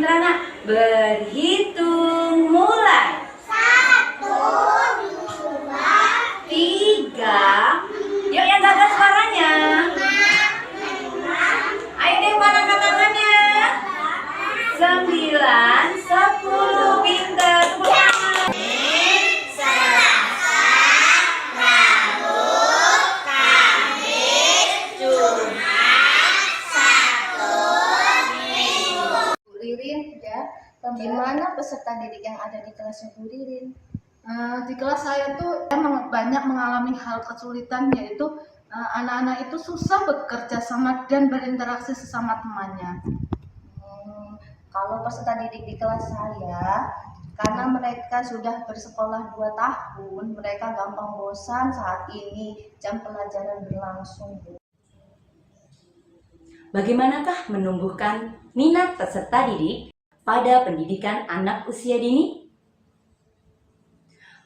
Indrana. Berhitung mulai. 1, 2, 3. Yuk yang jaga suaranya. Ayo deh, mana angkat tangannya. 9, 10. Pintar. Ririn, ya, gimana peserta didik yang ada di kelasnya Bu Ririn? Di kelas saya tuh banyak mengalami hal kesulitan, yaitu anak-anak itu susah bekerja sama dan berinteraksi sesama temannya. Kalau peserta didik di kelas saya, karena mereka sudah bersekolah 2 tahun, mereka gampang bosan saat ini jam pelajaran berlangsung, Bu. Bagaimanakah menumbuhkan minat peserta didik pada pendidikan anak usia dini?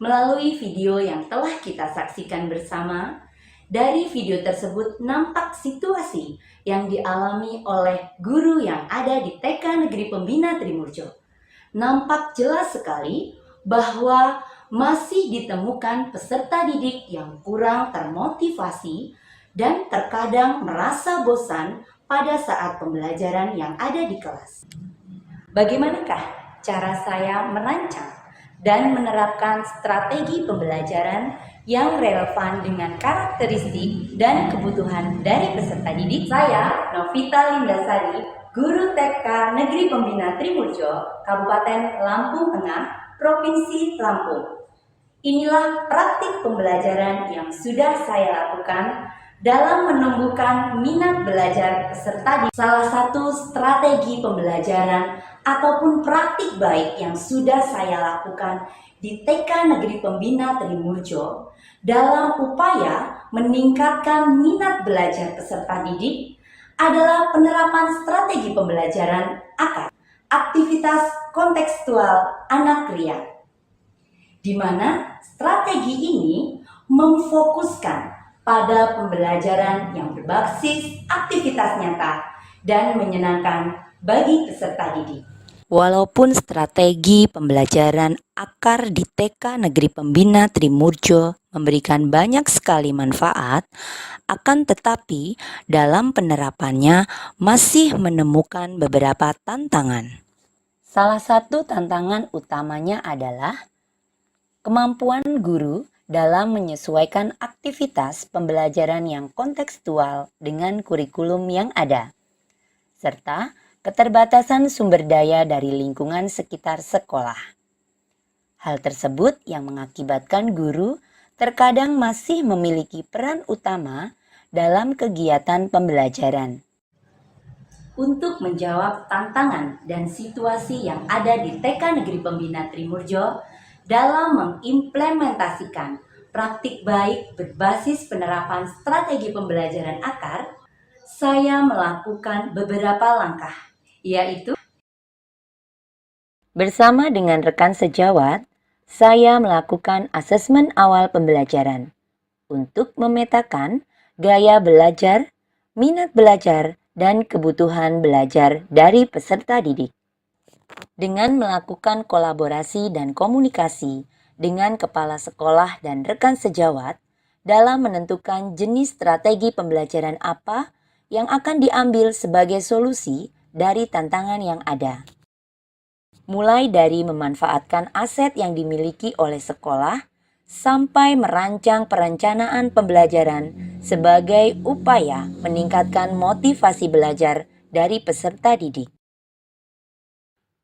Melalui video yang telah kita saksikan bersama, dari video tersebut nampak situasi yang dialami oleh guru yang ada di TK Negeri Pembina Trimurjo. Nampak jelas sekali bahwa masih ditemukan peserta didik yang kurang termotivasi dan terkadang merasa bosan pada saat pembelajaran yang ada di kelas. Bagaimanakah cara saya merancang dan menerapkan strategi pembelajaran yang relevan dengan karakteristik dan kebutuhan dari peserta didik? Saya, Novita Lindasari, Guru TK Negeri Pembina Trimurjo, Kabupaten Lampung Tengah, Provinsi Lampung. Inilah praktik pembelajaran yang sudah saya lakukan dalam menumbuhkan minat belajar peserta didik. Salah satu strategi pembelajaran ataupun praktik baik yang sudah saya lakukan di TK Negeri Pembina Trimurjo dalam upaya meningkatkan minat belajar peserta didik adalah penerapan strategi pembelajaran AKAR, aktivitas kontekstual anak ria, di mana strategi ini memfokuskan pada pembelajaran yang berbasis aktivitas nyata dan menyenangkan bagi peserta didik. Walaupun strategi pembelajaran AKAR di TK Negeri Pembina Trimurjo memberikan banyak sekali manfaat, akan tetapi dalam penerapannya masih menemukan beberapa tantangan. Salah satu tantangan utamanya adalah kemampuan guru dalam menyesuaikan aktivitas pembelajaran yang kontekstual dengan kurikulum yang ada, serta keterbatasan sumber daya dari lingkungan sekitar sekolah. Hal tersebut yang mengakibatkan guru terkadang masih memiliki peran utama dalam kegiatan pembelajaran. Untuk menjawab tantangan dan situasi yang ada di TK Negeri Pembina Trimurjo dalam mengimplementasikan praktik baik berbasis penerapan strategi pembelajaran AKAR, saya melakukan beberapa langkah, yaitu bersama dengan rekan sejawat, saya melakukan asesmen awal pembelajaran untuk memetakan gaya belajar, minat belajar, dan kebutuhan belajar dari peserta didik. Dengan melakukan kolaborasi dan komunikasi dengan kepala sekolah dan rekan sejawat dalam menentukan jenis strategi pembelajaran apa yang akan diambil sebagai solusi dari tantangan yang ada. Mulai dari memanfaatkan aset yang dimiliki oleh sekolah sampai merancang perencanaan pembelajaran sebagai upaya meningkatkan motivasi belajar dari peserta didik.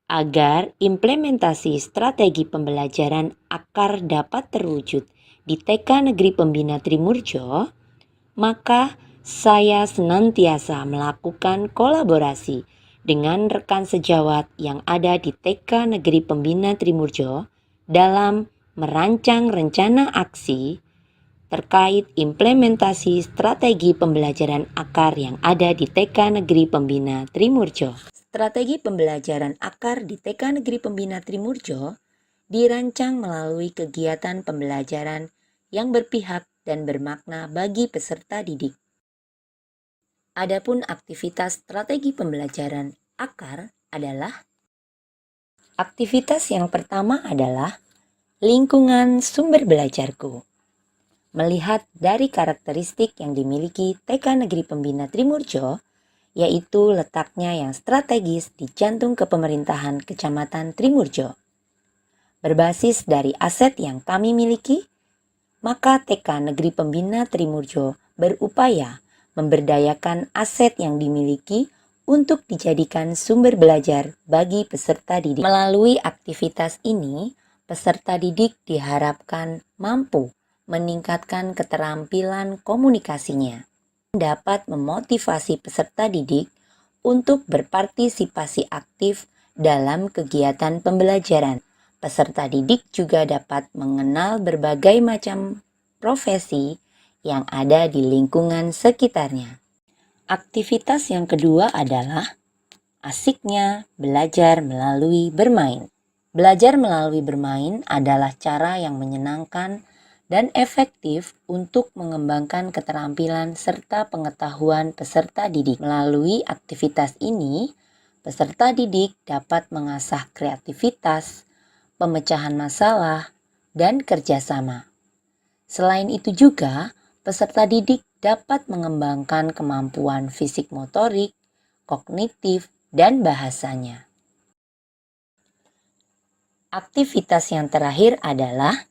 Agar implementasi strategi pembelajaran AKAR dapat terwujud di TK Negeri Pembina Trimurjo, maka saya senantiasa melakukan kolaborasi dengan rekan sejawat yang ada di TK Negeri Pembina Trimurjo dalam merancang rencana aksi terkait implementasi strategi pembelajaran AKAR yang ada di TK Negeri Pembina Trimurjo. Strategi pembelajaran AKAR di TK Negeri Pembina Trimurjo dirancang melalui kegiatan pembelajaran yang berpihak dan bermakna bagi peserta didik. Adapun aktivitas strategi pembelajaran AKAR adalah Aktivitas yang pertama adalah lingkungan sumber belajarku. Melihat dari karakteristik yang dimiliki TK Negeri Pembina Trimurjo, yaitu letaknya yang strategis di jantung kepemerintahan Kecamatan Trimurjo. Berbasis dari aset yang kami miliki, maka TK Negeri Pembina Trimurjo berupaya memberdayakan aset yang dimiliki untuk dijadikan sumber belajar bagi peserta didik. Melalui aktivitas ini, peserta didik diharapkan mampu meningkatkan keterampilan komunikasinya, dapat memotivasi peserta didik untuk berpartisipasi aktif dalam kegiatan pembelajaran. Peserta didik juga dapat mengenal berbagai macam profesi yang ada di lingkungan sekitarnya. Aktivitas yang kedua adalah asiknya belajar melalui bermain. Belajar melalui bermain adalah cara yang menyenangkan dan efektif untuk mengembangkan keterampilan serta pengetahuan peserta didik. Melalui aktivitas ini, peserta didik dapat mengasah kreativitas, pemecahan masalah, dan kerjasama. Selain itu juga, peserta didik dapat mengembangkan kemampuan fisik motorik, kognitif, dan bahasanya. Aktivitas yang terakhir adalah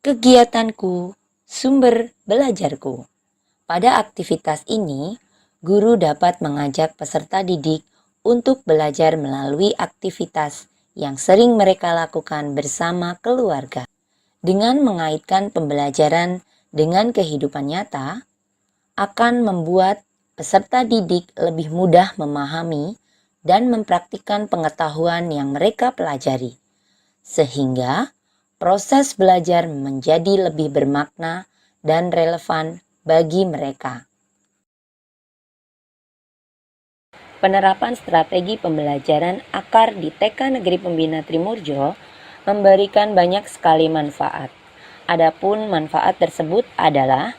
kegiatanku, sumber belajarku. Pada aktivitas ini, guru dapat mengajak peserta didik untuk belajar melalui aktivitas yang sering mereka lakukan bersama keluarga. Dengan mengaitkan pembelajaran dengan kehidupan nyata, akan membuat peserta didik lebih mudah memahami dan mempraktikkan pengetahuan yang mereka pelajari, sehingga proses belajar menjadi lebih bermakna dan relevan bagi mereka. Penerapan strategi pembelajaran akar di TK Negeri Pembina Trimurjo memberikan banyak sekali manfaat. Adapun manfaat tersebut adalah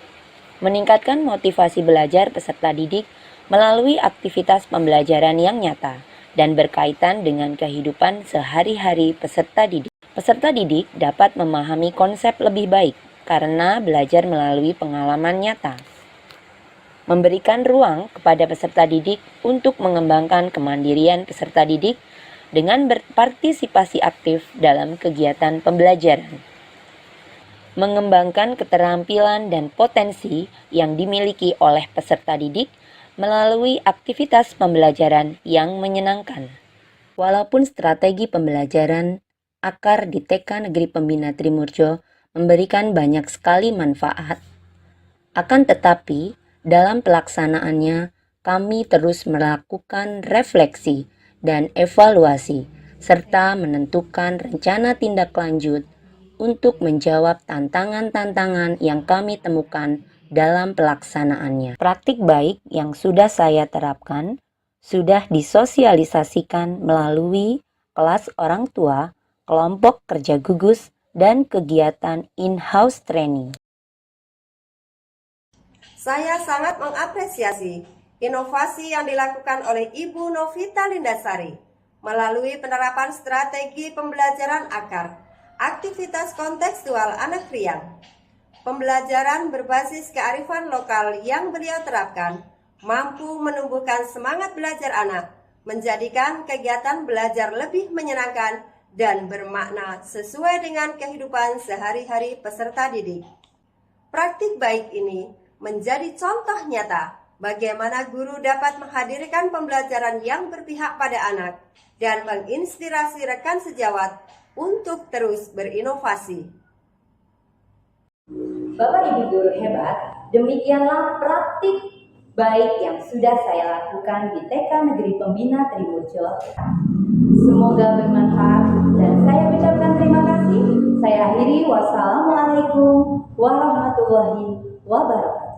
meningkatkan motivasi belajar peserta didik melalui aktivitas pembelajaran yang nyata dan berkaitan dengan kehidupan sehari-hari peserta didik. Peserta didik dapat memahami konsep lebih baik karena belajar melalui pengalaman nyata. Memberikan ruang kepada peserta didik untuk mengembangkan kemandirian peserta didik dengan berpartisipasi aktif dalam kegiatan pembelajaran. Mengembangkan keterampilan dan potensi yang dimiliki oleh peserta didik melalui aktivitas pembelajaran yang menyenangkan. Walaupun strategi pembelajaran akar di TK Negeri Pembina Trimurjo memberikan banyak sekali manfaat, akan tetapi dalam pelaksanaannya kami terus melakukan refleksi dan evaluasi serta menentukan rencana tindak lanjut untuk menjawab tantangan-tantangan yang kami temukan dalam pelaksanaannya. Praktik baik yang sudah saya terapkan sudah disosialisasikan melalui kelas orang tua, kelompok kerja gugus, dan kegiatan in-house training. Saya sangat mengapresiasi inovasi yang dilakukan oleh Ibu Novita Lindasari melalui penerapan strategi pembelajaran akar, aktivitas kontekstual anak riang. Pembelajaran berbasis kearifan lokal yang beliau terapkan mampu menumbuhkan semangat belajar anak, menjadikan kegiatan belajar lebih menyenangkan dan bermakna sesuai dengan kehidupan sehari-hari peserta didik. Praktik baik ini menjadi contoh nyata bagaimana guru dapat menghadirkan pembelajaran yang berpihak pada anak dan menginspirasi rekan sejawat untuk terus berinovasi. Bapak Ibu guru hebat, demikianlah praktik baik yang sudah saya lakukan di TK Negeri Pembina Trimurjo. Semoga bermanfaat dan saya ucapkan terima kasih. Saya akhiri, wassalamualaikum warahmatullahi wabarakatuh.